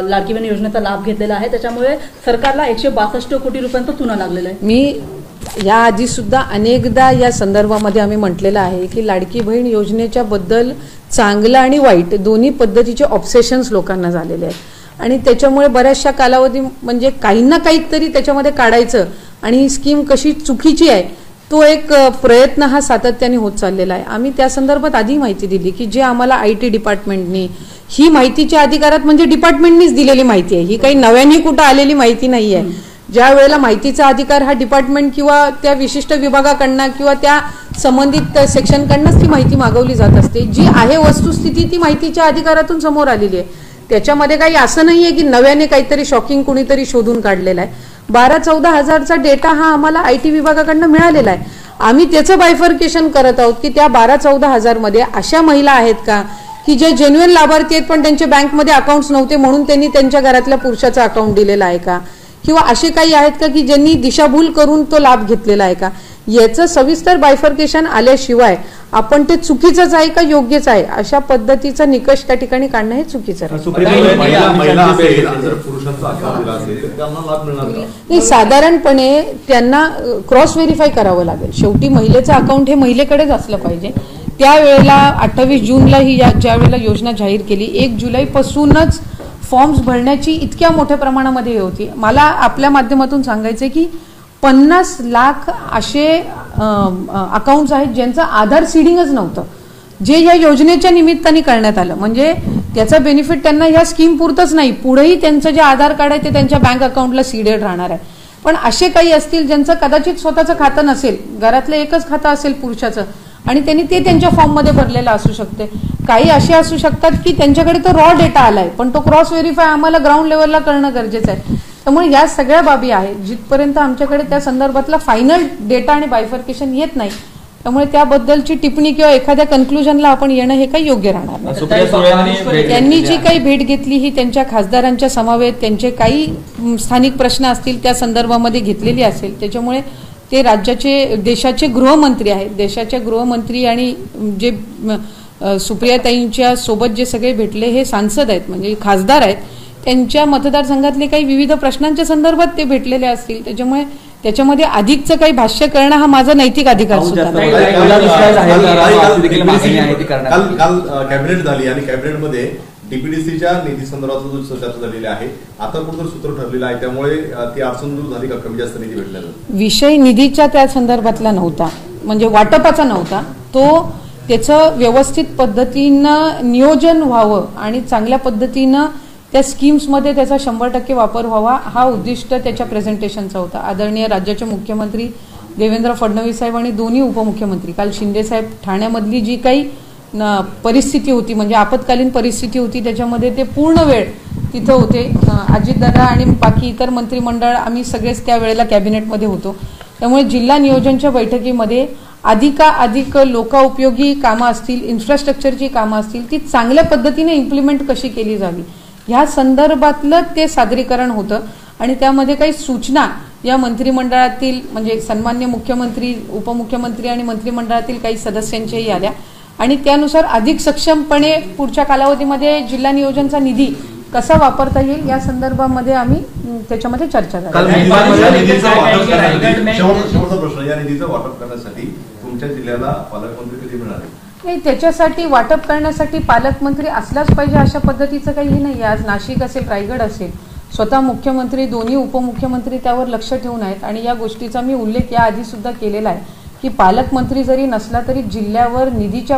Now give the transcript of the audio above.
लाडकी बहीण योजनेचा लाभ घेतलेला आहे, त्याच्यामुळे सरकारला 162 कोटी रुपयांचा चुना लागलेला आहे। मी याआधी सुद्धा अनेकदा या संदर्भामध्ये आम्ही म्हटलेलं आहे की लाडकी बहीण योजनेच्या बद्दल चांगलं आणि वाईट दोन्ही पद्धतीचे ऑब्सेशन्स लोकांना झालेले आहेत आणि त्याच्यामुळे बऱ्याचशा कालावधी म्हणजे काही ना काहीतरी त्याच्यामध्ये काढायचं आणि ही स्कीम कशी चुकीची आहे तो एक प्रयत्न हा सातत्याने होत चाललेला आहे। आम्ही त्या संदर्भात आधी माहिती दिली की जे आम्हाला IT डिपार्टमेंटनी ही माहितीच्या अधिकारात म्हणजे डिपार्टमेंटनीच दिलेली माहिती आहे, ही काही नव्याने कुठं आलेली माहिती नाही आहे। ज्या वेळेला माहितीचा अधिकार हा डिपार्टमेंट किंवा त्या विशिष्ट विभागाकडनं किंवा त्या संबंधित सेक्शनकडनंच ती माहिती मागवली जात असते, जी आहे वस्तुस्थिती ती माहितीच्या अधिकारातून समोर आलेली आहे। त्याच्यामध्ये काही असं नाहीये की नव्याने काहीतरी शॉकिंग कुणीतरी शोधून काढलेला आहे। 12-14 हजारचा डेटा हा आम्हाला IT विभागाकडनं मिळालेला आहे। आम्ही त्याचं बायफर्केशन करत आहोत की त्या 12-14 हजार मध्ये अशा महिला आहेत का की जे जेन्युइन लाभार्थी आहेत पण त्यांचे बँकमध्ये अकाउंट्स नव्हते म्हणून त्यांनी त्यांच्या घरातल्या पुरुषाचा अकाउंट दिलेला आहे का, किंवा असे काही आहेत का की ज्यांनी दिशाभूल करून तो लाभ घेतलेला आहे का, याचं सविस्तर बायफर्केशन आल्याशिवाय आपण ते चुकीचंच आहे का योग्यच आहे अशा पद्धतीचा निकष त्या ठिकाणी काढणं हे चुकीचं आहे। नाही, साधारणपणे त्यांना क्रॉस व्हेरीफाय करावं लागेल। शेवटी महिलेचं अकाउंट हे महिलेकडेच असलं पाहिजे। त्यावेळेला 28 जूनला ही ज्या वेळेला योजना जाहीर केली 1 जुलैपासूनच फॉर्म्स भरण्याची इतक्या मोठ्या प्रमाणामध्ये होती। मला आपल्या माध्यमातून सांगायचं की 50 लाख असे अकाउंट्स आहेत ज्यांचं आधार सीडिंगच नव्हतं, जे या योजनेच्या निमित्ताने करण्यात आलं। म्हणजे त्याचा बेनिफिट त्यांना ह्या स्कीम पुरतच नाही, पुढेही त्यांचं जे आधार कार्ड आहे ते त्यांच्या बँक अकाउंटला सीडेड राहणार आहे। पण असे काही असतील ज्यांचं कदाचित स्वतःचं खातं नसेल, घरातलं एकच खातं असेल पुरुषाचं आणि त्यांनी ते त्यांच्या फॉर्ममध्ये भरलेलं असू शकते। काही असे असू शकतात की त्यांच्याकडे तो रॉ डेटा आलाय पण तो क्रॉस व्हेरीफाय आम्हाला ग्राउंड लेवलला करणं गरजेचं आहे। त्यामुळे या सगळ्या बाबी आहेत जिथपर्यंत आमच्याकडे त्या संदर्भातला फायनल डेटा आणि बायफर्केशन येत नाही, त्यामुळे त्याबद्दलची टिप्पणी किंवा एखाद्या कन्क्लुजनला आपण येणं हे काही योग्य राहणार नाही। त्यांनी जी काही भेट घेतली ही त्यांच्या खासदारांच्या समवेत त्यांचे काही स्थानिक प्रश्न असतील त्या संदर्भामध्ये घेतलेली असेल, त्याच्यामुळे ते राज्याचे देशाचे गृहमंत्री आहेत। देशाचे गृहमंत्री आणि जे सुप्रियाताईंच्या सोबत जे सगळे भेटले हे सांसद आहेत म्हणजे खासदार आहेत, त्यांच्या मतदारसंघातले काही विविध प्रश्नांच्या संदर्भात ते भेटलेले असतील, त्याच्यामुळे त्याच्यामध्ये अधिकचं काही भाष्य करणं हा माझा नैतिक अधिकार सुद्धा नाही। काल कॅबिनेट झाली आणि कॅबिनेटमध्ये डीपीडीसीच्या निधी संदर्भात चर्चा झालेली आहे, आता कुठं सूत्र ठरलेलं आहे, त्यामुळे ती अडचण दूर झाली का, कमी जास्त निधी भेटल्यानं? विषय निधीच्या त्या संदर्भातला नव्हता, म्हणजे वाटपाचा नव्हता, तो त्याचं व्यवस्थित पद्धतीनं नियोजन व्हावं आणि चांगल्या पद्धतीनं त्या स्कीम्समध्ये त्याचा 100% वापर व्हावा हा उद्दिष्ट त्याच्या प्रेझेंटेशनचा होता। आदरणीय राज्याचे मुख्यमंत्री देवेंद्र फडणवीस साहेब आणि दोन्ही उपमुख्यमंत्री काल शिंदे साहेब ठाण्यामधली जी काही परिस्थिती होती म्हणजे आपत्कालीन परिस्थिती होती त्याच्यामध्ये ते पूर्ण वेळ तिथं होते। अजितदादा आणि बाकी इतर मंत्रिमंडळ आम्ही सगळेच त्या वेळेला कॅबिनेटमध्ये होतो, त्यामुळे जिल्हा नियोजनच्या बैठकीमध्ये अधिक लोकाउपयोगी कामं असतील, इन्फ्रास्ट्रक्चरची कामं असतील ती चांगल्या पद्धतीने इम्प्लिमेंट कशी केली जावी ह्या संदर्भातलं ते सादरीकरण होतं आणि त्यामध्ये काही सूचना या मंत्रिमंडळातील म्हणजे सन्मान्य मुख्यमंत्री उपमुख्यमंत्री आणि मंत्रिमंडळातील काही सदस्यांच्याही आल्या आणि त्यानुसार अधिक सक्षमपणे पुढच्या कालावधीमध्ये जिल्हा नियोजनचा निधी कसा वापरता येईल या संदर्भामध्ये आम्ही त्याच्यामध्ये चर्चा झाली। या निधीचं वाटप करण्यासाठी तुमच्या जिल्ह्याला पालकमंत्री कधी मिळाले? नाही, त्याच्यासाठी वाटप करण्यासाठी पालकमंत्री असलाच पाहिजे अशा पद्धतीचं काही नाही। आज नाशिक असेल रायगड असेल स्वतः मुख्यमंत्री दोन्ही उपमुख्यमंत्री त्यावर लक्ष ठेवून आहेत आणि या गोष्टीचा मी उल्लेख याआधी सुद्धा केलेला आहे की पालकमंत्री जरी नसला तरी जिल्ह्यावर निधीच्या